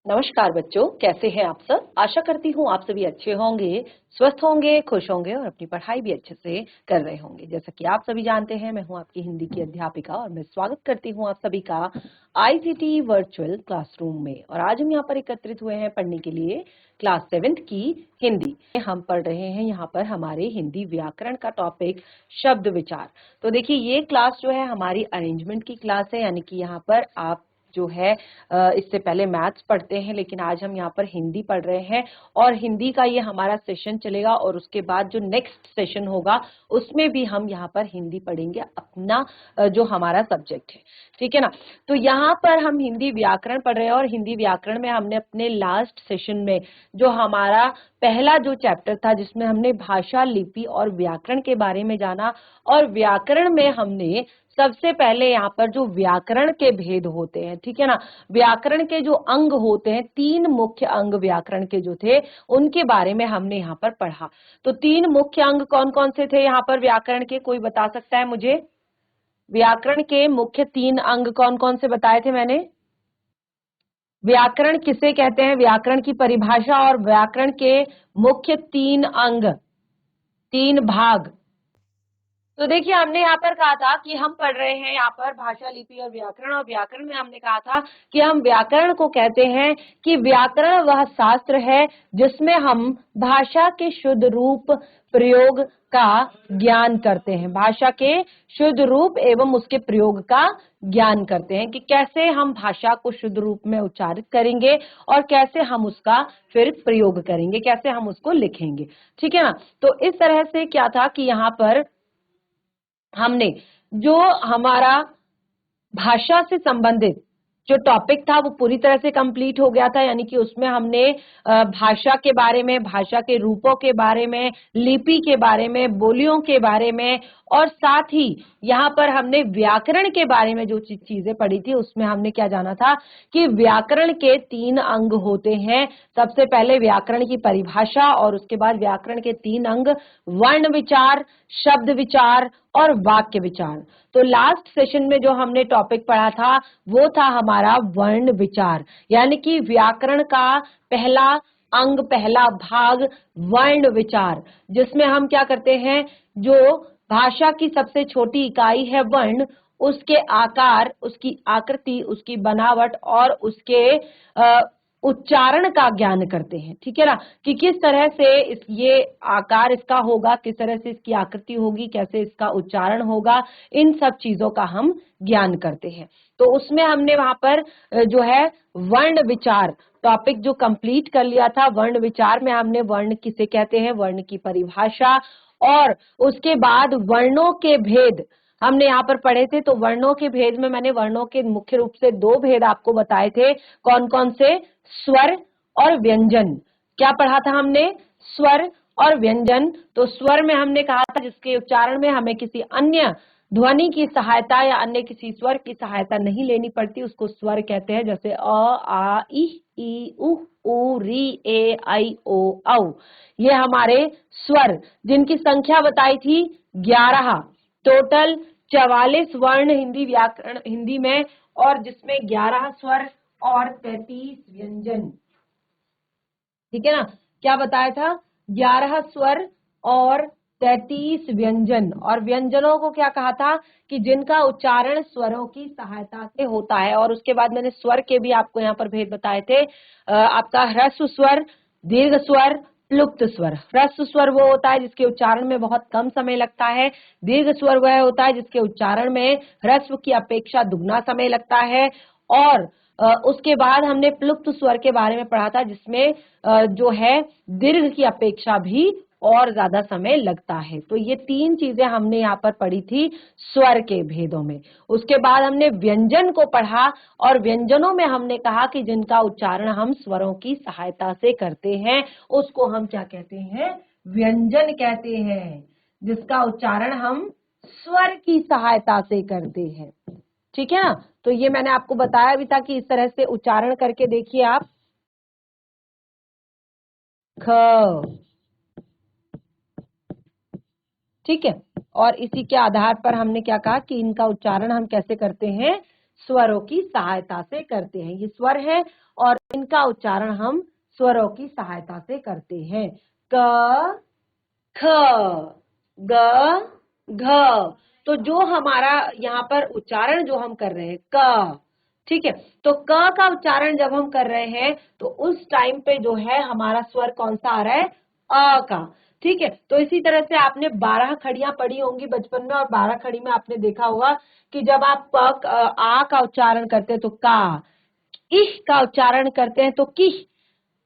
नमस्कार बच्चों, कैसे हैं आप सब। आशा करती हूँ आप सभी अच्छे होंगे, स्वस्थ होंगे, खुश होंगे और अपनी पढ़ाई भी अच्छे से कर रहे होंगे। जैसा कि आप सभी जानते हैं, मैं हूँ आपकी हिंदी की अध्यापिका और मैं स्वागत करती हूँ आप सभी का आईसीटी वर्चुअल क्लासरूम में। और आज हम यहाँ पर एकत्रित हुए हैं पढ़ने के लिए क्लास 7th की हिंदी। हम पढ़ रहे हैं यहाँ पर हमारे हिंदी व्याकरण का टॉपिक शब्द विचार। तो देखिए, ये क्लास जो है हमारी अरेंजमेंट की क्लास है, यानी कि यहाँ पर आप जो है इससे पहले मैथ्स पढ़ते हैं, लेकिन आज हम यहाँ पर हिंदी पढ़ रहे हैं और हिंदी का ये हमारा सेशन चलेगा और उसके बाद जो नेक्स्ट सेशन होगा उसमें भी हम यहाँ पर हिंदी पढ़ेंगे, अपना जो हमारा सब्जेक्ट है। ठीक है ना। तो यहाँ पर हम हिंदी व्याकरण पढ़ रहे हैं और हिंदी व्याकरण में हमने अपने लास्ट सेशन में जो हमारा पहला जो चैप्टर था जिसमें हमने भाषा, लिपि और व्याकरण के बारे में जाना, और व्याकरण में हमने सबसे पहले यहाँ पर जो व्याकरण के भेद होते हैं, ठीक है ना, व्याकरण के जो अंग होते हैं, 3 मुख्य अंग व्याकरण के जो थे उनके बारे में हमने यहाँ पर पढ़ा। तो 3 मुख्य अंग कौन कौन से थे यहाँ पर व्याकरण के, कोई बता सकता है मुझे? व्याकरण के मुख्य 3 अंग कौन कौन से बताए थे मैंने? व्याकरण किसे कहते हैं, व्याकरण की परिभाषा और व्याकरण के मुख्य 3 अंग, 3 भाग। तो देखिए, हमने यहाँ पर कहा था कि हम पढ़ रहे हैं यहाँ पर भाषा, लिपि और व्याकरण में हमने कहा था कि हम व्याकरण को कहते हैं कि व्याकरण वह शास्त्र है जिसमें हम भाषा के शुद्ध रूप प्रयोग का ज्ञान करते हैं, भाषा के शुद्ध रूप एवं उसके प्रयोग का ज्ञान करते हैं कि कैसे हम भाषा को शुद्ध रूप में उच्चारित करेंगे और कैसे हम उसका फिर प्रयोग करेंगे, कैसे हम उसको लिखेंगे। ठीक है ना। तो इस तरह से क्या था कि यहाँ पर हमने जो हमारा भाषा से संबंधित जो टॉपिक था वो पूरी तरह से कंप्लीट हो गया था, यानी कि उसमें हमने भाषा के बारे में, भाषा के रूपों के बारे में, लिपि के बारे में, बोलियों के बारे में और साथ ही यहाँ पर हमने व्याकरण के बारे में जो चीजें पढ़ी थी उसमें हमने क्या जाना था कि व्याकरण के 3 अंग होते हैं। सबसे पहले व्याकरण की परिभाषा और उसके बाद व्याकरण के 3 अंग, वर्ण विचार, शब्द विचार और वाक्य विचार। तो लास्ट सेशन में जो हमने टॉपिक पढ़ा था वो था हमारा वर्ण विचार, यानी कि व्याकरण का पहला अंग, पहला भाग वर्ण विचार, जिसमें हम क्या करते हैं, जो भाषा की सबसे छोटी इकाई है वर्ण, उसके आकार, उसकी आकृति, उसकी बनावट और उसके उच्चारण का ज्ञान करते हैं। ठीक है ना, कि किस तरह से ये आकार इसका होगा, किस तरह से इसकी आकृति होगी, कैसे इसका उच्चारण होगा, इन सब चीजों का हम ज्ञान करते हैं। तो उसमें हमने वहां पर जो है वर्ण विचार टॉपिक जो कंप्लीट कर लिया था। वर्ण विचार में हमने वर्ण किसे कहते हैं, वर्ण की परिभाषा और उसके बाद वर्णों के भेद हमने यहाँ पर पढ़े थे। तो वर्णों के भेद में मैंने वर्णों के मुख्य रूप से 2 भेद आपको बताए थे। कौन कौन से? स्वर और व्यंजन। क्या पढ़ा था हमने? स्वर और व्यंजन। तो स्वर में हमने कहा था जिसके उच्चारण में हमें किसी अन्य ध्वनि की सहायता या अन्य किसी स्वर की सहायता नहीं लेनी पड़ती, उसको स्वर कहते हैं। जैसे अ, आ, ई, उ, ऊ, री, ए, आई, ओ, औ, ये हमारे स्वर, जिनकी संख्या बताई थी 11। टोटल 44 वर्ण हिंदी व्याकरण हिंदी में, और जिसमें 11 स्वर और 33 व्यंजन। ठीक है ना। क्या बताया था? 11 स्वर और 33 व्यंजन। और व्यंजनों को क्या कहा था कि जिनका उच्चारण स्वरों की सहायता से होता है। और उसके बाद मैंने स्वर के भी आपको यहाँ पर भेद बताए थे। आपका ह्रस्व स्वर, दीर्घ स्वर, प्लुप्त स्वर। ह्रस्व स्वर वो होता है जिसके उच्चारण में बहुत कम समय लगता है। दीर्घ स्वर वह होता है जिसके उच्चारण में ह्रस्व की अपेक्षा दुगना समय लगता है। और उसके बाद हमने प्लुप्त स्वर के बारे में पढ़ा था जिसमें जो है दीर्घ की अपेक्षा भी और ज्यादा समय लगता है। तो ये 3 चीजें हमने यहाँ पर पढ़ी थी स्वर के भेदों में। उसके बाद हमने व्यंजन को पढ़ा और व्यंजनों में हमने कहा कि जिनका उच्चारण हम स्वरों की सहायता से करते हैं उसको हम क्या कहते हैं? व्यंजन कहते हैं, जिसका उच्चारण हम स्वर की सहायता से करते हैं। ठीक है ना। तो ये मैंने आपको बताया भी था कि इस तरह से उच्चारण करके देखिए आप। ख, ठीक है। और इसी के आधार पर हमने क्या कहा कि इनका उच्चारण हम कैसे करते हैं? स्वरों की सहायता से करते हैं। ये स्वर है और इनका उच्चारण हम स्वरों की सहायता से करते हैं। क, ख, ग, घ। तो जो हमारा यहाँ पर उच्चारण जो हम कर रहे हैं क, ठीक है, तो क का उच्चारण जब हम कर रहे हैं तो उस टाइम पे जो है हमारा स्वर कौन सा आ रहा है, अ का। ठीक है, तो इसी तरह से आपने 12 खड़ियां पढ़ी होंगी बचपन में, और 12 खड़ी में आपने देखा होगा कि जब आप आ का उच्चारण करते हैं तो का, इह का उच्चारण करते हैं तो किह,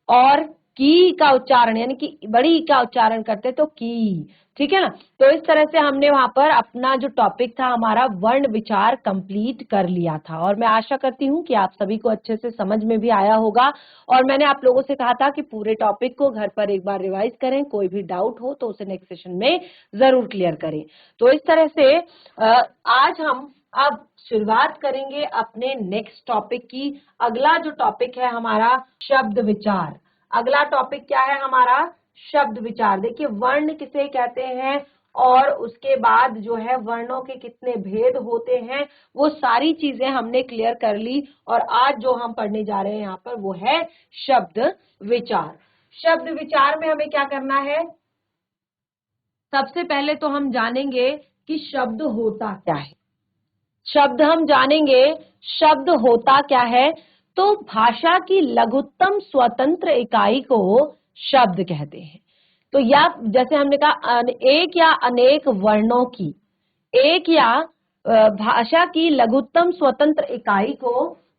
और की का उच्चारण यानी कि बड़ी का उच्चारण करते तो की। ठीक है ना, तो इस तरह से हमने वहां पर अपना जो टॉपिक था हमारा वर्ण विचार कंप्लीट कर लिया था, और मैं आशा करती हूँ कि आप सभी को अच्छे से समझ में भी आया होगा। और मैंने आप लोगों से कहा था कि पूरे टॉपिक को घर पर एक बार रिवाइज करें, कोई भी डाउट हो तो उसे नेक्स्ट सेशन में जरूर क्लियर करें। तो इस तरह से आज हम अब शुरुआत करेंगे अपने नेक्स्ट टॉपिक की। अगला जो टॉपिक है हमारा शब्द विचार। अगला टॉपिक क्या है हमारा, शब्द विचार। देखिए वर्ण किसे कहते हैं और उसके बाद जो है वर्णों के कितने भेद होते हैं, वो सारी चीजें हमने क्लियर कर ली। और आज जो हम पढ़ने जा रहे हैं यहाँ पर वो है शब्द विचार। शब्द विचार में हमें क्या करना है, सबसे पहले तो हम जानेंगे कि शब्द होता क्या है। शब्द हम जानेंगे, शब्द होता क्या है, तो भाषा की लघुत्तम स्वतंत्र इकाई को शब्द कहते हैं। तो या जैसे हमने कहा एक या अनेक वर्णों की, एक या भाषा की लघुत्तम स्वतंत्र इकाई को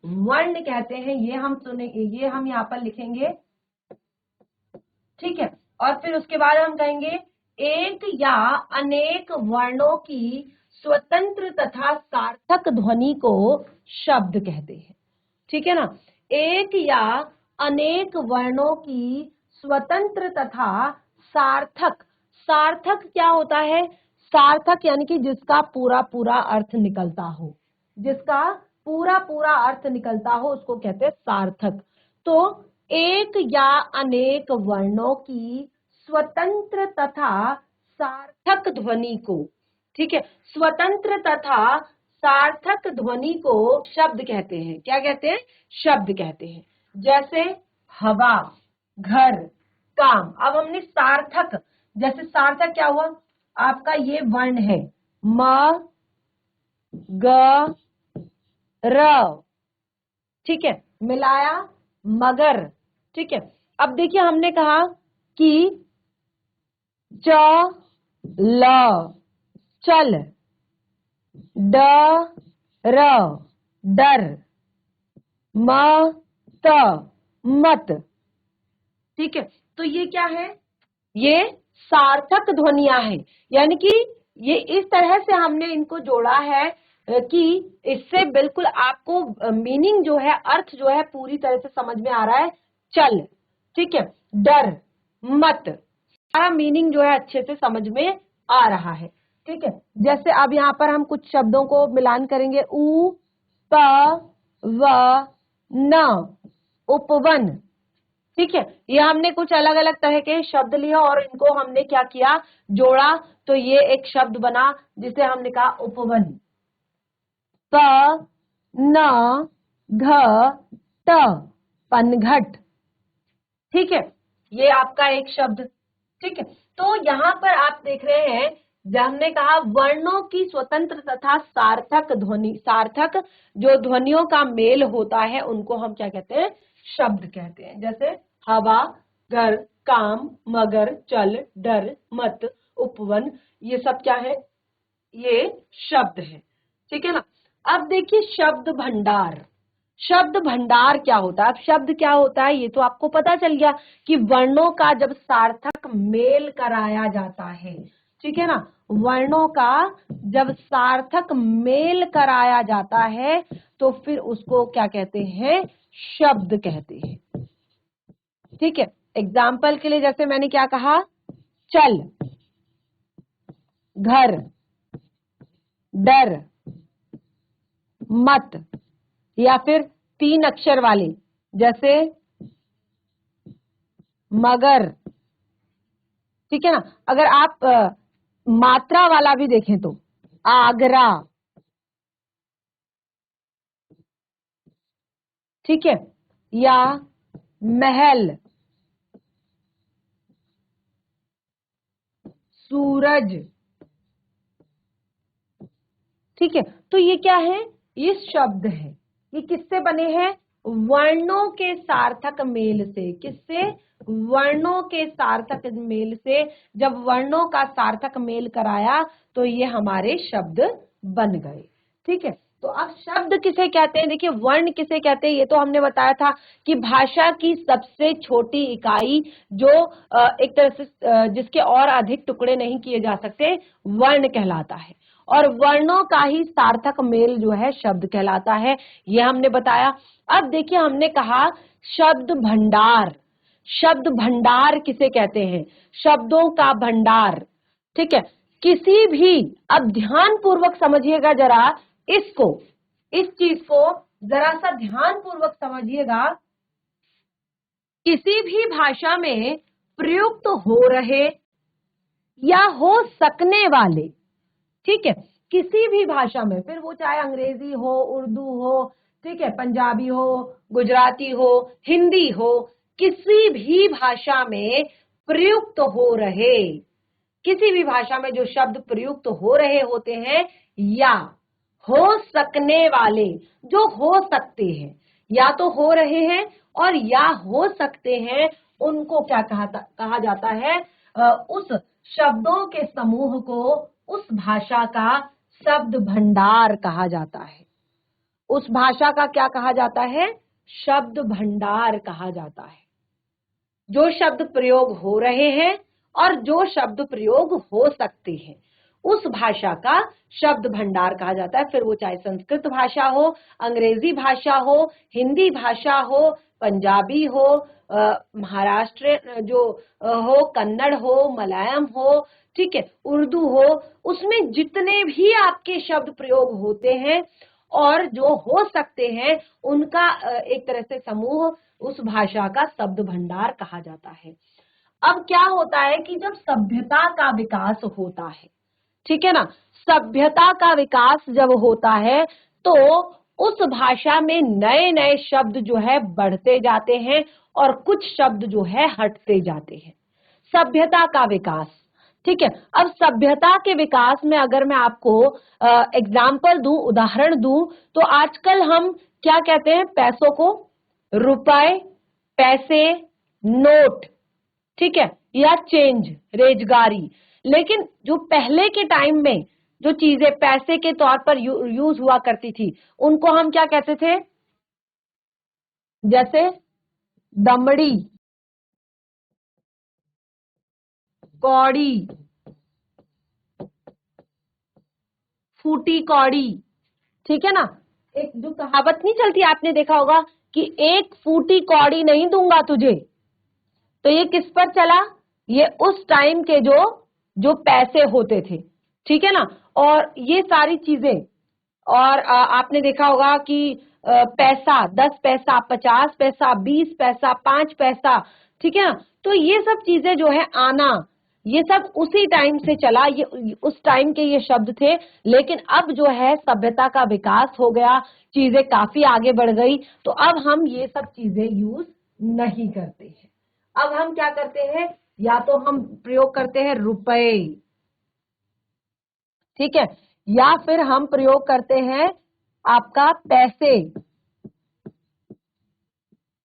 वर्ण कहते हैं। ये हम सुनेंगे, ये हम यहाँ पर लिखेंगे, ठीक है। और फिर उसके बाद हम कहेंगे एक या अनेक वर्णों की स्वतंत्र तथा सार्थक ध्वनि को शब्द कहते हैं। ठीक है ना, एक या अनेक वर्णों की स्वतंत्र तथा सार्थक। सार्थक क्या होता है, सार्थक यानी कि जिसका पूरा पूरा अर्थ निकलता हो, जिसका पूरा पूरा अर्थ निकलता हो उसको कहते हैं सार्थक। तो एक या अनेक वर्णों की स्वतंत्र तथा सार्थक ध्वनि को, ठीक है, स्वतंत्र तथा सार्थक ध्वनि को शब्द कहते हैं। क्या कहते हैं, शब्द कहते हैं। जैसे हवा, घर, काम। अब हमने सार्थक, जैसे सार्थक क्या हुआ, आपका ये वर्ण है म, ग, र, ठीक है, मिलाया मगर। ठीक है, अब देखिए हमने कहा कि च, ल, चल, ड, र, डर, म, त, मत। ठीक है, तो ये क्या है, ये सार्थक ध्वनियां हैं, यानी कि ये इस तरह से हमने इनको जोड़ा है कि इससे बिल्कुल आपको मीनिंग जो है, अर्थ जो है पूरी तरह से समझ में आ रहा है। चल, ठीक है, डर, मत, सारा मीनिंग जो है अच्छे से समझ में आ रहा है। ठीक है, जैसे अब यहाँ पर हम कुछ शब्दों को मिलान करेंगे, उ, प, व, न, उपवन। ठीक है, ये हमने कुछ अलग अलग तरह के शब्द लिया और इनको हमने क्या किया, जोड़ा, तो ये एक शब्द बना जिसे हमने कहा उपवन। प, न, घ, त, पनघट। ठीक है, ये आपका एक शब्द। ठीक है, तो यहाँ पर आप देख रहे हैं जब हमने कहा वर्णों की स्वतंत्र तथा सार्थक ध्वनि, सार्थक जो ध्वनियों का मेल होता है उनको हम क्या कहते हैं, शब्द कहते हैं। जैसे हवा, घर, काम, मगर, चल, डर, मत, उपवन, ये सब क्या है, ये शब्द है। ठीक है ना, अब देखिए शब्द भंडार। शब्द भंडार क्या होता है, अब शब्द क्या होता है ये तो आपको पता चल गया कि वर्णों का जब सार्थक मेल कराया जाता है, ठीक है ना, वर्णों का जब सार्थक मेल कराया जाता है तो फिर उसको क्या कहते हैं, शब्द कहते हैं। ठीक है, एग्जाम्पल के लिए जैसे मैंने क्या कहा, चल, घर, डर, मत, या फिर 3 अक्षर वाले जैसे मगर। ठीक है ना, अगर आप मात्रा वाला भी देखें तो आगरा, ठीक है, या महल, सूरज। ठीक है, तो ये क्या है, ये शब्द है। ये किससे बने हैं, वर्णों के सार्थक मेल से। किससे, वर्णों के सार्थक मेल से। जब वर्णों का सार्थक मेल कराया तो ये हमारे शब्द बन गए। ठीक है, तो अब शब्द किसे कहते हैं, देखिए वर्ण किसे कहते हैं, ये तो हमने बताया था कि भाषा की सबसे छोटी इकाई जो एक तरह से जिसके और अधिक टुकड़े नहीं किए जा सकते, वर्ण कहलाता है। और वर्णों का ही सार्थक मेल जो है शब्द कहलाता है, ये हमने बताया। अब देखिए हमने कहा शब्द भंडार। शब्द भंडार किसे कहते हैं, शब्दों का भंडार। ठीक है, किसी भी, अब ध्यान पूर्वक समझिएगा जरा इसको, इस चीज को जरा सा ध्यान पूर्वक समझिएगा। किसी भी भाषा में प्रयुक्त हो रहे या हो सकने वाले, ठीक है, किसी भी भाषा में, फिर वो चाहे अंग्रेजी हो, उर्दू हो, ठीक है, पंजाबी हो, गुजराती हो, हिंदी हो, किसी भी भाषा में प्रयुक्त हो रहे, किसी भी भाषा में जो शब्द प्रयुक्त हो रहे होते हैं या हो सकने वाले, जो हो सकते हैं, या तो हो रहे हैं और या हो सकते हैं, उनको क्या कहा जाता है, उस शब्दों के समूह को, उस भाषा का शब्द भंडार कहा जाता है। उस भाषा का क्या कहा जाता है, शब्द भंडार कहा जाता है। जो शब्द प्रयोग हो रहे हैं और जो शब्द प्रयोग हो सकते हैं, उस भाषा का शब्द भंडार कहा जाता है। फिर वो चाहे संस्कृत भाषा हो, अंग्रेजी भाषा हो, हिंदी भाषा हो, पंजाबी हो, महाराष्ट्र जो हो, कन्नड़ हो, मलयालम हो, ठीक है, उर्दू हो, उसमें जितने भी आपके शब्द प्रयोग होते हैं और जो हो सकते हैं, उनका एक तरह से समूह उस भाषा का शब्द भंडार कहा जाता है। अब क्या होता है कि जब सभ्यता का विकास होता है, ठीक है ना, सभ्यता का विकास जब होता है तो उस भाषा में नए नए शब्द जो है बढ़ते जाते हैं और कुछ शब्द जो है हटते जाते हैं। सभ्यता का विकास, ठीक है। अब सभ्यता के विकास में अगर मैं आपको एग्जाम्पल दूं, उदाहरण दूं, तो आजकल हम क्या कहते हैं, पैसों को रुपए, पैसे, नोट, ठीक है, या चेंज, रेजगारी। लेकिन जो पहले के टाइम में जो चीजें पैसे के तौर पर यूज हुआ करती थी, उनको हम क्या कहते थे, जैसे दमड़ी, कौड़ी, फूटी कौड़ी, ठीक है ना। एक जो कहावत नहीं चलती, आपने देखा होगा कि एक फूटी कौड़ी नहीं दूंगा तुझे, तो ये किस पर चला, ये उस टाइम के जो पैसे होते थे, ठीक है ना। और ये सारी चीजें, और आपने देखा होगा कि पैसा, 10 पैसा, 50 पैसा, 20 पैसा, 5 पैसा, ठीक है ना। तो ये सब चीजें जो है आना, ये सब उसी टाइम से चला, ये उस टाइम के ये शब्द थे। लेकिन अब जो है सभ्यता का विकास हो गया, चीजें काफी आगे बढ़ गई, तो अब हम ये सब चीजें यूज नहीं करते हैं। अब हम क्या करते हैं, या तो हम प्रयोग करते हैं रुपए, ठीक है, या फिर हम प्रयोग करते हैं आपका पैसे,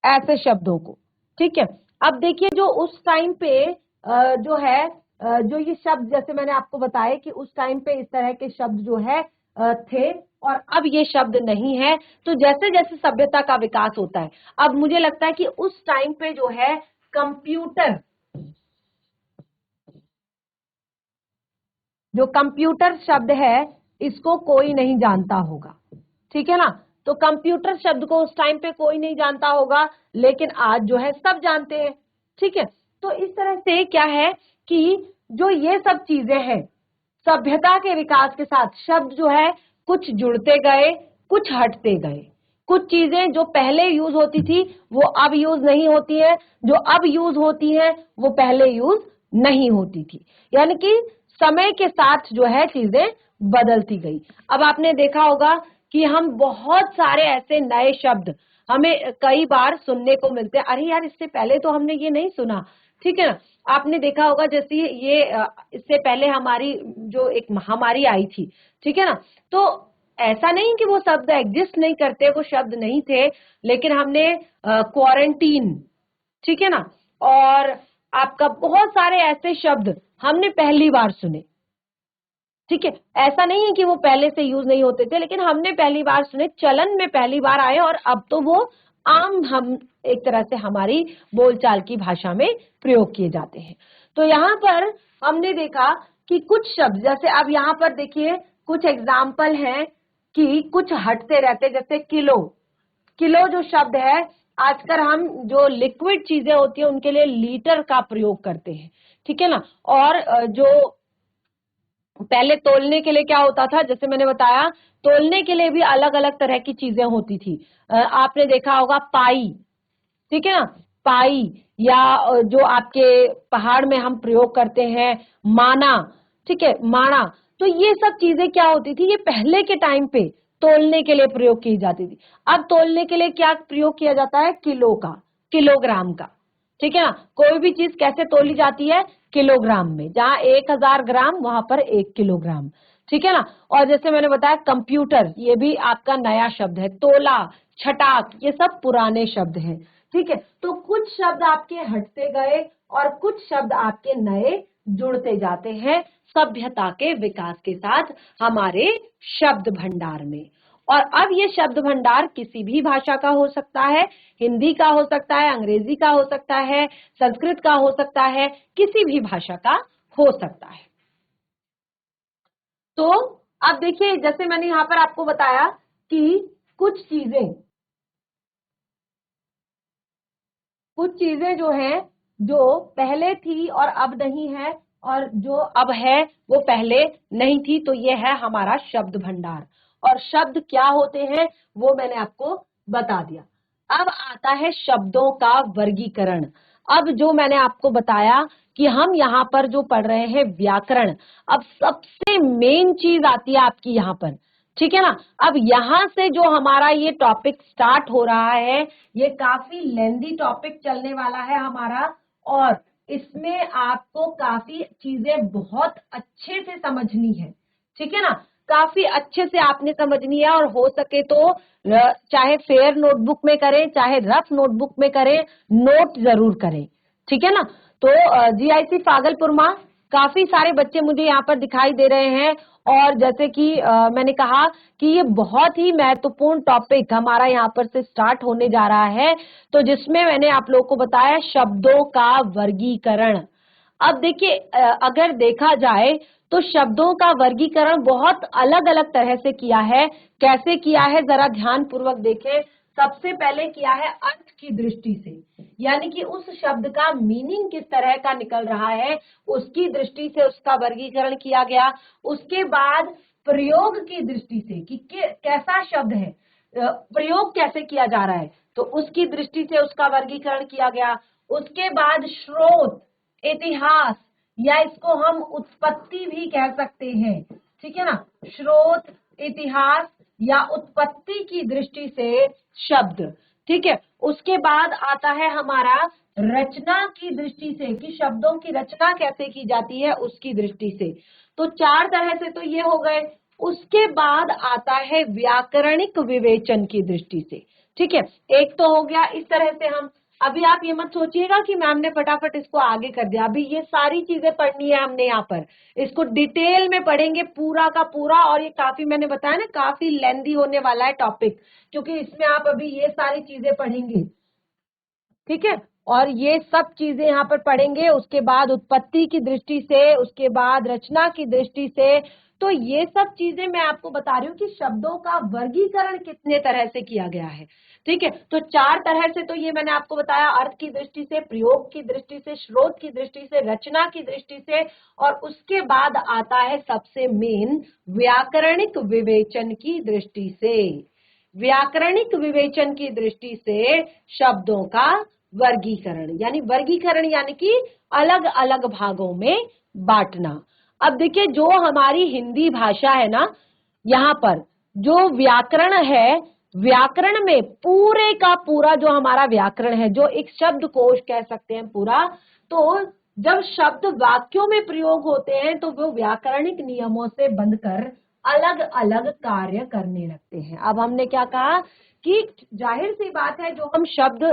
ऐसे शब्दों को, ठीक है। अब देखिए जो उस टाइम पे जो है जो ये शब्द, जैसे मैंने आपको बताया कि उस टाइम पे इस तरह के शब्द जो है थे और अब ये शब्द नहीं है। तो जैसे जैसे सभ्यता का विकास होता है, अब मुझे लगता है कि उस टाइम पे जो है कंप्यूटर, जो कंप्यूटर शब्द है, इसको कोई नहीं जानता होगा, ठीक है ना। तो कंप्यूटर शब्द को उस टाइम पे कोई नहीं जानता होगा, लेकिन आज जो है सब जानते हैं, ठीक है। तो इस तरह से क्या है कि जो ये सब चीजें हैं, सभ्यता के विकास के साथ शब्द जो है कुछ जुड़ते गए, कुछ हटते गए। कुछ चीजें जो पहले यूज होती थी वो अब यूज नहीं होती है, जो अब यूज होती है वो पहले यूज नहीं होती थी। यानी कि समय के साथ जो है चीजें बदलती गई। अब आपने देखा होगा कि हम बहुत सारे ऐसे नए शब्द हमें कई बार सुनने को मिलते हैं, अरे यार इससे पहले तो हमने ये नहीं सुना, ठीक है ना। आपने देखा होगा जैसे ये इससे पहले हमारी जो एक महामारी आई थी, ठीक है ना, तो ऐसा नहीं कि वो शब्द एग्जिस्ट नहीं करते, वो शब्द नहीं थे, लेकिन हमने क्वारंटीन, ठीक है ना, और आपका बहुत सारे ऐसे शब्द हमने पहली बार सुने, ठीक है। ऐसा नहीं है कि वो पहले से यूज नहीं होते थे, लेकिन हमने पहली बार सुने, चलन में पहली बार आए, और अब तो वो आम हम एक तरह से हमारी बोलचाल की भाषा में प्रयोग किए जाते हैं। तो यहाँ पर हमने देखा कि कुछ शब्द, जैसे अब यहाँ पर देखिए कुछ एग्जाम्पल हैं कि कुछ हटते रहते, जैसे किलो। किलो जो शब्द है, आजकल हम जो लिक्विड चीजें होती है उनके लिए लीटर का प्रयोग करते हैं, ठीक है ना। और जो पहले तोलने के लिए क्या होता था, जैसे मैंने बताया, तोलने के लिए भी अलग अलग तरह की चीजें होती थी। आपने देखा होगा पाई, ठीक है ना, पाई, या जो आपके पहाड़ में हम प्रयोग करते हैं माना, ठीक है, माणा। तो ये सब चीजें क्या होती थी, ये पहले के टाइम पे तोलने के लिए प्रयोग की जाती थी। अब तोलने के लिए क्या प्रयोग किया जाता है, किलो का, किलोग्राम का, ठीक है ना। कोई भी चीज कैसे तोली जाती है, किलोग्राम में, जहां 1000 ग्राम वहां पर 1 किलोग्राम, ठीक है ना। और जैसे मैंने बताया कंप्यूटर, ये भी आपका नया शब्द है, तोला, छटाक, ये सब पुराने शब्द हैं, ठीक है। तो कुछ शब्द आपके हटते गए और कुछ शब्द आपके नए जुड़ते जाते हैं सभ्यता के विकास के साथ हमारे शब्द भंडार में। और अब ये शब्द भंडार किसी भी भाषा का हो सकता है, हिंदी का हो सकता है, अंग्रेजी का हो सकता है, संस्कृत का हो सकता है, किसी भी भाषा का हो सकता है। तो अब देखिए, जैसे मैंने यहाँ पर आपको बताया कि कुछ चीजें जो हैं, जो पहले थी और अब नहीं है, और जो अब है वो पहले नहीं थी, तो ये है हमारा शब्द भंडार। और शब्द क्या होते हैं वो मैंने आपको बता दिया। अब आता है शब्दों का वर्गीकरण। अब जो मैंने आपको बताया कि हम यहाँ पर जो पढ़ रहे हैं व्याकरण, अब सबसे मेन चीज आती है आपकी यहाँ पर, ठीक है ना। अब यहाँ से जो हमारा ये टॉपिक स्टार्ट हो रहा है, ये काफी लेंदी टॉपिक चलने वाला है हमारा, और इसमें आपको काफी चीजें बहुत अच्छे से समझनी है, ठीक है ना। काफी अच्छे से आपने समझनी है, और हो सके तो चाहे फेयर नोटबुक में करें, चाहे रफ नोटबुक में करें, नोट जरूर करें, ठीक है ना। तो जीआईसी भागलपुर में काफी सारे बच्चे मुझे यहाँ पर दिखाई दे रहे हैं, और जैसे कि मैंने कहा कि ये बहुत ही महत्वपूर्ण टॉपिक हमारा यहाँ पर से स्टार्ट होने जा रहा है, तो जिसमें मैंने आप लोगों को बताया शब्दों का वर्गीकरण। अब देखिए, अगर देखा जाए तो शब्दों का वर्गीकरण बहुत अलग अलग तरह से किया है। कैसे किया है, जरा ध्यान पूर्वक देखें। सबसे पहले किया है अर्थ की दृष्टि से, यानी कि उस शब्द का मीनिंग किस तरह का निकल रहा है उसकी दृष्टि से उसका वर्गीकरण किया गया। उसके बाद प्रयोग की दृष्टि से कि कैसा शब्द है, प्रयोग कैसे किया जा रहा है, तो उसकी दृष्टि से उसका वर्गीकरण किया गया। उसके बाद स्रोत, इतिहास, या इसको हम उत्पत्ति भी कह सकते हैं, ठीक है ना, स्रोत, इतिहास या उत्पत्ति की दृष्टि से शब्द, ठीक है। उसके बाद आता है हमारा रचना की दृष्टि से कि शब्दों की रचना कैसे की जाती है उसकी दृष्टि से। तो 4 तरह से तो ये हो गए। उसके बाद आता है व्याकरणिक विवेचन की दृष्टि से, ठीक है। एक तो हो गया इस तरह से हम, अभी आप ये मत सोचिएगा कि मैम ने फटाफट इसको आगे कर दिया, अभी ये सारी चीजें पढ़नी है हमने यहाँ पर, इसको डिटेल में पढ़ेंगे पूरा का पूरा। और ये काफी, मैंने बताया ना, काफी लेंदी होने वाला है टॉपिक, क्योंकि इसमें आप अभी ये सारी चीजें पढ़ेंगे, ठीक है। और ये सब चीजें यहाँ पर पढ़ेंगे, उसके बाद उत्पत्ति की दृष्टि से, उसके बाद रचना की दृष्टि से। तो ये सब चीजें मैं आपको बता रही हूँ कि शब्दों का वर्गीकरण कितने तरह से किया गया है, ठीक है। तो 4 तरह से तो ये मैंने आपको बताया, अर्थ की दृष्टि से, प्रयोग की दृष्टि से, स्रोत की दृष्टि से, रचना की दृष्टि से, और उसके बाद आता है सबसे मेन व्याकरणिक विवेचन की दृष्टि से। व्याकरणिक विवेचन की दृष्टि से शब्दों का वर्गीकरण, यानी कि अलग अलग भागों में बांटना। अब देखिए, जो हमारी हिंदी भाषा है ना, यहाँ पर जो व्याकरण है व्याकरण में पूरे का पूरा जो हमारा व्याकरण है, जो एक शब्दकोश कह सकते हैं पूरा, तो जब शब्द वाक्यों में प्रयोग होते हैं तो वो व्याकरणिक नियमों से बंधकर अलग अलग कार्य करने लगते हैं। अब हमने क्या कहा कि जाहिर सी बात है, जो हम शब्द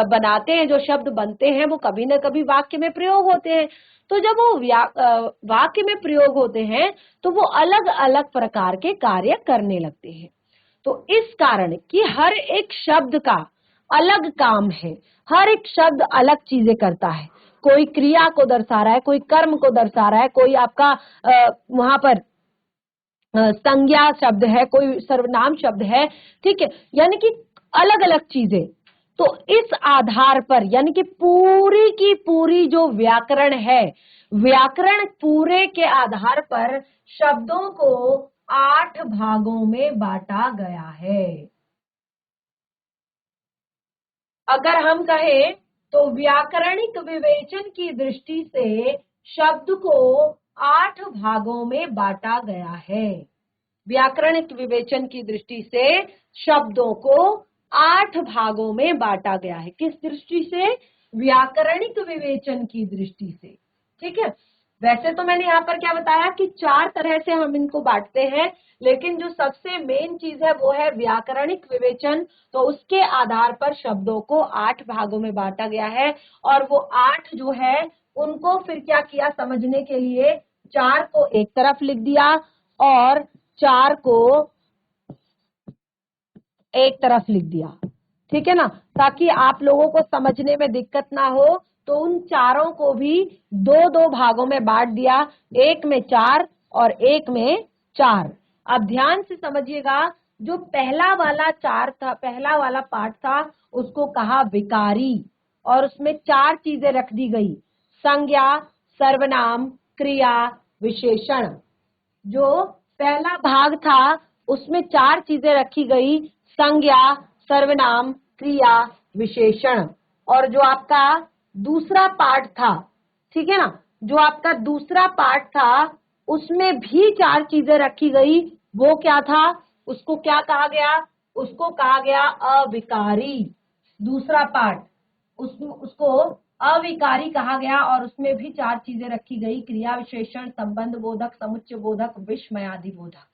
बनाते हैं, जो शब्द बनते हैं, वो कभी ना कभी वाक्य में प्रयोग होते हैं। तो जब वो वाक्य में प्रयोग होते हैं तो वो अलग अलग प्रकार के कार्य करने लगते हैं। तो इस कारण कि हर एक शब्द का अलग काम है, हर एक शब्द अलग चीजें करता है, कोई क्रिया को दर्शा रहा है, कोई कर्म को दर्शा रहा है, कोई आपका वहां पर संज्ञा शब्द है, कोई सर्वनाम शब्द है, ठीक है, यानी कि अलग अलग चीजें। तो इस आधार पर यानी कि पूरी की पूरी जो व्याकरण है, व्याकरण पूरे के आधार पर शब्दों को 8 भागों में बांटा गया है। अगर हम कहें तो व्याकरणिक विवेचन की दृष्टि से शब्द को 8 भागों में बांटा गया है। व्याकरणिक विवेचन की दृष्टि से शब्दों को 8 भागों में बांटा गया है। किस दृष्टि से? व्याकरणिक विवेचन की दृष्टि से, ठीक है। वैसे तो मैंने यहाँ पर क्या बताया कि 4 तरह से हम इनको बांटते हैं, लेकिन जो सबसे मेन चीज है वो है व्याकरणिक विवेचन। तो उसके आधार पर शब्दों को 8 भागों में बांटा गया है, और वो 8 जो है उनको फिर क्या किया समझने के लिए, 4 को एक तरफ लिख दिया और 4 को एक तरफ लिख दिया, ठीक है ना, ताकि आप लोगों को समझने में दिक्कत ना हो। तो उन चारों को भी 2-2 भागों में बांट दिया, एक में 4 और एक में 4। अब ध्यान से समझिएगा, जो पहला वाला 4 था, पहला वाला पार्ट था, उसको कहा विकारी, और उसमें 4 चीजें रख दी गई, संज्ञा, सर्वनाम, क्रिया, विशेषण। जो पहला भाग था उसमें 4 चीजें रखी गई, संज्ञा, सर्वनाम, क्रिया, विशेषण। और जो आपका दूसरा पार्ट था, ठीक है ना, जो आपका दूसरा पार्ट था उसमें भी 4 चीजें रखी गई। वो क्या था? उसको क्या कहा गया? उसको कहा गया अविकारी। दूसरा पार्ट उसको अविकारी कहा गया, और उसमें भी 4 चीजें रखी गई, क्रिया, विशेषण, संबंध बोधक, समुच्चय बोधक, विस्मयादि बोधक।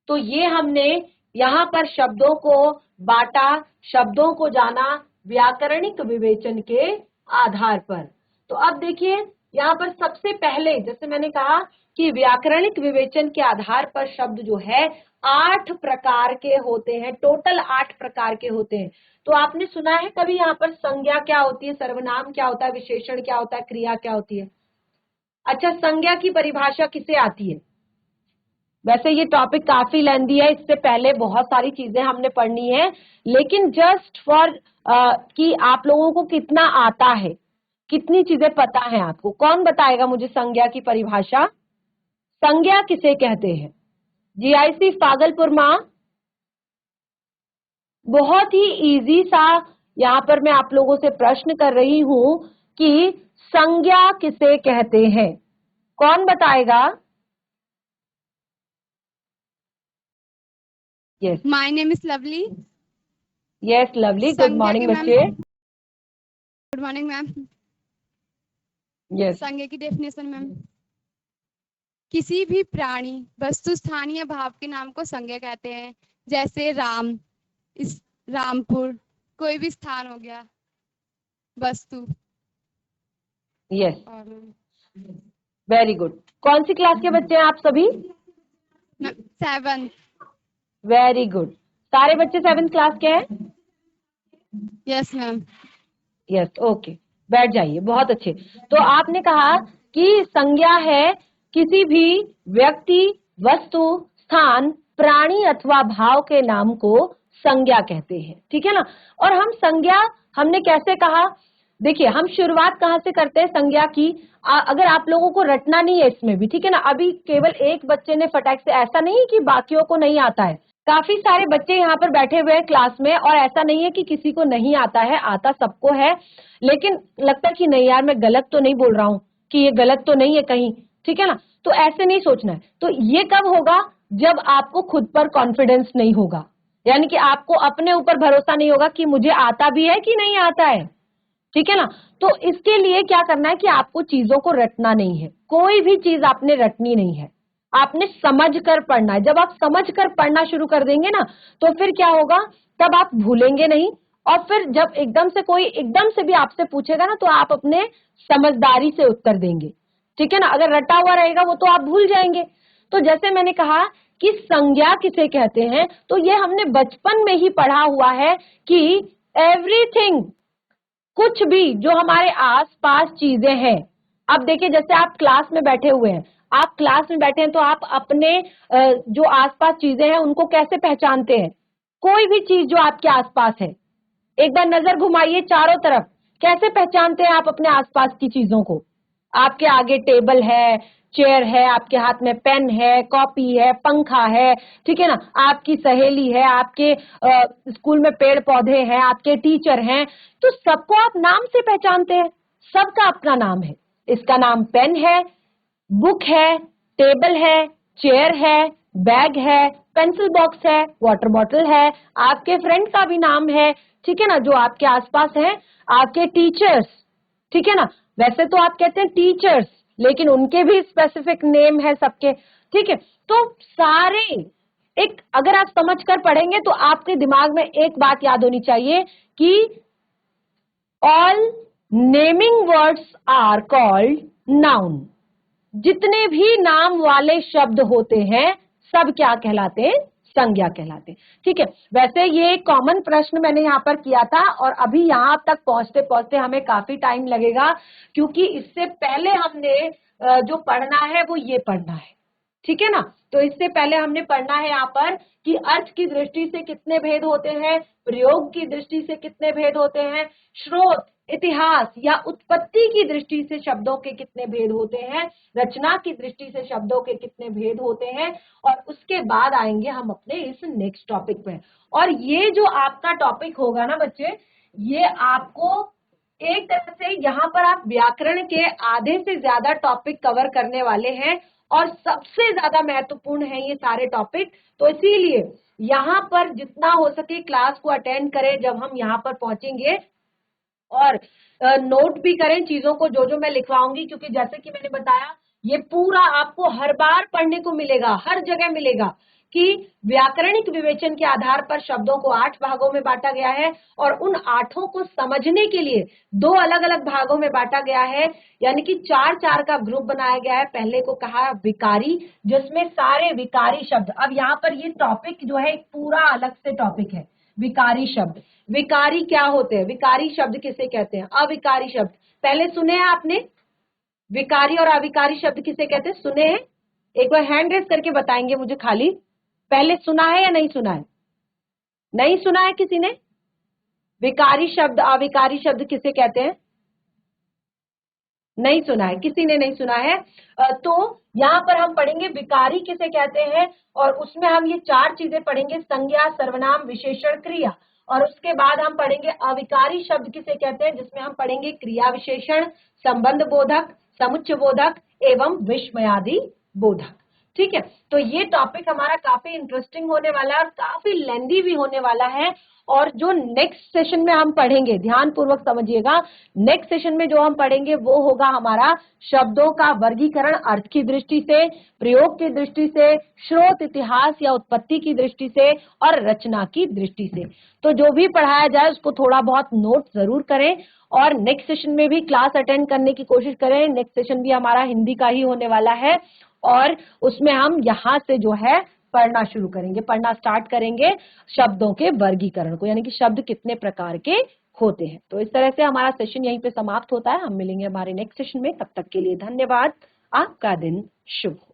तो ये हमने यहाँ पर शब्दों को बांटा, शब्दों को जाना व्याकरणिक विवेचन के आधार पर। तो अब देखिए यहाँ पर सबसे पहले, जैसे मैंने कहा कि व्याकरणिक विवेचन के आधार पर शब्द जो है 8 प्रकार के होते हैं, टोटल 8 प्रकार के होते हैं। तो आपने सुना है कभी यहाँ पर संज्ञा क्या होती है, सर्वनाम क्या होता है, विशेषण क्या होता है, क्रिया क्या होती है? अच्छा, संज्ञा की परिभाषा किसे आती है? वैसे ये टॉपिक काफी लेंथी है, इससे पहले बहुत सारी चीजें हमने पढ़नी है, लेकिन जस्ट फॉर कि आप लोगों को कितना आता है, कितनी चीजें पता है आपको, कौन बताएगा मुझे संज्ञा की परिभाषा? संज्ञा किसे कहते हैं? जीआईसी भागलपुर मां, बहुत ही इजी सा यहाँ पर मैं आप लोगों से प्रश्न कर रही हूं कि संज्ञा किसे कहते हैं, कौन बताएगा? Yes. My name is Lovely. Yes, lovely. Good morning, बच्चे. Good morning, ma'am. Yes. संज्ञा की डेफिनेशन मैम, किसी भी प्राणी, वस्तु, स्थानीय भाव के नाम को संज्ञा कहते हैं। जैसे राम, इस रामपुर, कोई भी स्थान हो गया, वस्तु। Yes. Very good. कौन सी क्लास के बच्चे हैं आप सभी? 7th. Very good. सारे बच्चे 7th क्लास के हैं? Yes ma'am. यस, ओके, बैठ जाइए, बहुत अच्छे। तो आपने कहा कि संज्ञा है किसी भी व्यक्ति, वस्तु, स्थान, प्राणी अथवा भाव के नाम को संज्ञा कहते हैं, ठीक है ना। और हम संज्ञा हमने कैसे कहा? देखिए, हम शुरुआत कहाँ से करते हैं संज्ञा की? अगर आप लोगों को रटना नहीं है इसमें भी, ठीक है ना, अभी केवल एक बच्चे ने फटाक से, ऐसा नहीं कि बाकियों को नहीं आता है, काफी सारे बच्चे यहाँ पर बैठे हुए हैं क्लास में, और ऐसा नहीं है कि किसी को नहीं आता है, आता सबको है, लेकिन लगता है कि नहीं यार मैं गलत तो नहीं बोल रहा हूँ, कि ये गलत तो नहीं है कहीं, ठीक है ना। तो ऐसे नहीं सोचना है। तो ये कब होगा? जब आपको खुद पर कॉन्फिडेंस नहीं होगा, यानी कि आपको अपने ऊपर भरोसा नहीं होगा कि मुझे आता भी है कि नहीं आता है, ठीक है ना। तो इसके लिए क्या करना है कि आपको चीजों को रटना नहीं है, कोई भी चीज आपने रटनी नहीं है, आपने समझ कर पढ़ना है। जब आप समझ कर पढ़ना शुरू कर देंगे ना, तो फिर क्या होगा, तब आप भूलेंगे नहीं। और फिर जब एकदम से कोई एकदम से भी आपसे पूछेगा ना, तो आप अपने समझदारी से उत्तर देंगे, ठीक है ना। अगर रटा हुआ रहेगा वो तो आप भूल जाएंगे। तो जैसे मैंने कहा कि संज्ञा किसे कहते हैं, तो ये हमने बचपन में ही पढ़ा हुआ है कि एवरीथिंग, कुछ भी जो हमारे आसपास चीजें हैं। अब देखिए, जैसे आप क्लास में बैठे हुए हैं, आप क्लास में बैठे हैं तो आप अपने जो आसपास चीजें हैं उनको कैसे पहचानते हैं। कोई भी चीज जो आपके आसपास है, एक बार नजर घुमाइए चारों तरफ, कैसे पहचानते हैं आप अपने आसपास की चीजों को। आपके आगे टेबल है, चेयर है, आपके हाथ में पेन है, कॉपी है, पंखा है, ठीक है ना, आपकी सहेली है, आपके स्कूल में पेड़ पौधे हैं, आपके टीचर हैं, तो सबको आप नाम से पहचानते हैं, सबका अपना नाम है। इसका नाम पेन है, बुक है, टेबल है, चेयर है, बैग है, पेंसिल बॉक्स है, वाटर बॉटल है, आपके फ्रेंड का भी नाम है, ठीक है ना, जो आपके आसपास है, आपके टीचर्स, ठीक है ना। वैसे तो आप कहते हैं टीचर्स, लेकिन उनके भी स्पेसिफिक नेम है सबके, ठीक है। तो सारे एक, अगर आप समझ कर पढ़ेंगे तो आपके दिमाग में एक बात याद होनी चाहिए कि all naming words are called noun. जितने भी नाम वाले शब्द होते हैं सब क्या कहलाते हैं, संज्ञा कहलाते हैं, ठीक है। वैसे ये कॉमन प्रश्न मैंने यहाँ पर किया था, और अभी यहाँ तक पहुंचते पहुंचते हमें काफी टाइम लगेगा, क्योंकि इससे पहले हमने जो पढ़ना है वो ये पढ़ना है, ठीक है ना। तो इससे पहले हमने पढ़ना है यहाँ पर कि अर्थ की दृष्टि से कितने भेद होते हैं, प्रयोग की दृष्टि से कितने भेद होते हैं, स्रोत, इतिहास या उत्पत्ति की दृष्टि से शब्दों के कितने भेद होते हैं, रचना की दृष्टि से शब्दों के कितने भेद होते हैं, और उसके बाद आएंगे हम अपने इस नेक्स्ट टॉपिक पे। और ये जो आपका टॉपिक होगा ना बच्चे, ये आपको एक तरह से यहाँ पर आप व्याकरण के आधे से ज्यादा टॉपिक कवर करने वाले हैं, और सबसे ज्यादा महत्वपूर्ण है ये सारे टॉपिक। तो इसीलिए यहाँ पर जितना हो सके क्लास को अटेंड करें जब हम यहाँ पर पहुंचेंगे, और नोट भी करें चीजों को जो जो मैं लिखवाऊंगी, क्योंकि जैसे कि मैंने बताया ये पूरा आपको हर बार पढ़ने को मिलेगा, हर जगह मिलेगा कि व्याकरणिक विवेचन के आधार पर शब्दों को 8 भागों में बांटा गया है, और उन 8 को समझने के लिए 2 अलग अलग भागों में बांटा गया है, यानी कि 4-4 का ग्रुप बनाया गया है। पहले को कहा विकारी, जिसमें सारे विकारी शब्द, अब यहाँ पर ये टॉपिक जो है पूरा अलग से टॉपिक है, विकारी शब्द। विकारी क्या होते हैं, विकारी शब्द किसे कहते हैं, अविकारी शब्द पहले सुने हैं आपने, विकारी और अविकारी शब्द किसे कहते हैं, सुने हैं, एक बार हैंड रेस करके बताएंगे मुझे खाली, पहले सुना है या नहीं सुना है, नहीं सुना है किसी ने। विकारी शब्द अविकारी शब्द किसे कहते हैं, नहीं सुना है, किसी ने नहीं सुना है। तो यहाँ पर हम पढ़ेंगे विकारी किसे कहते हैं, और उसमें हम ये 4 चीजें पढ़ेंगे, संज्ञा, सर्वनाम, विशेषण, क्रिया। और उसके बाद हम पढ़ेंगे अविकारी शब्द किसे कहते हैं, जिसमें हम पढ़ेंगे क्रिया विशेषण, संबंध बोधक, समुच्चय बोधक एवं विस्मयादि बोधक, ठीक है। तो ये टॉपिक हमारा काफी इंटरेस्टिंग होने वाला है और काफी लेंदी भी होने वाला है। और जो नेक्स्ट सेशन में हम पढ़ेंगे, ध्यान पूर्वक समझिएगा, नेक्स्ट सेशन में जो हम पढ़ेंगे वो होगा हमारा शब्दों का वर्गीकरण अर्थ की दृष्टि से, प्रयोग की दृष्टि से, स्रोत, इतिहास या उत्पत्ति की दृष्टि से, और रचना की दृष्टि से। तो जो भी पढ़ाया जाए उसको थोड़ा बहुत नोट जरूर करें, और नेक्स्ट सेशन में भी क्लास अटेंड करने की कोशिश करें। नेक्स्ट सेशन भी हमारा हिंदी का ही होने वाला है, और उसमें हम यहाँ से जो है पढ़ना शुरू करेंगे, पढ़ना स्टार्ट करेंगे शब्दों के वर्गीकरण को, यानी कि शब्द कितने प्रकार के होते हैं। तो इस तरह से हमारा सेशन यहीं पे समाप्त होता है। हम मिलेंगे हमारे नेक्स्ट सेशन में, तब तक के लिए धन्यवाद। आपका दिन शुभ हो।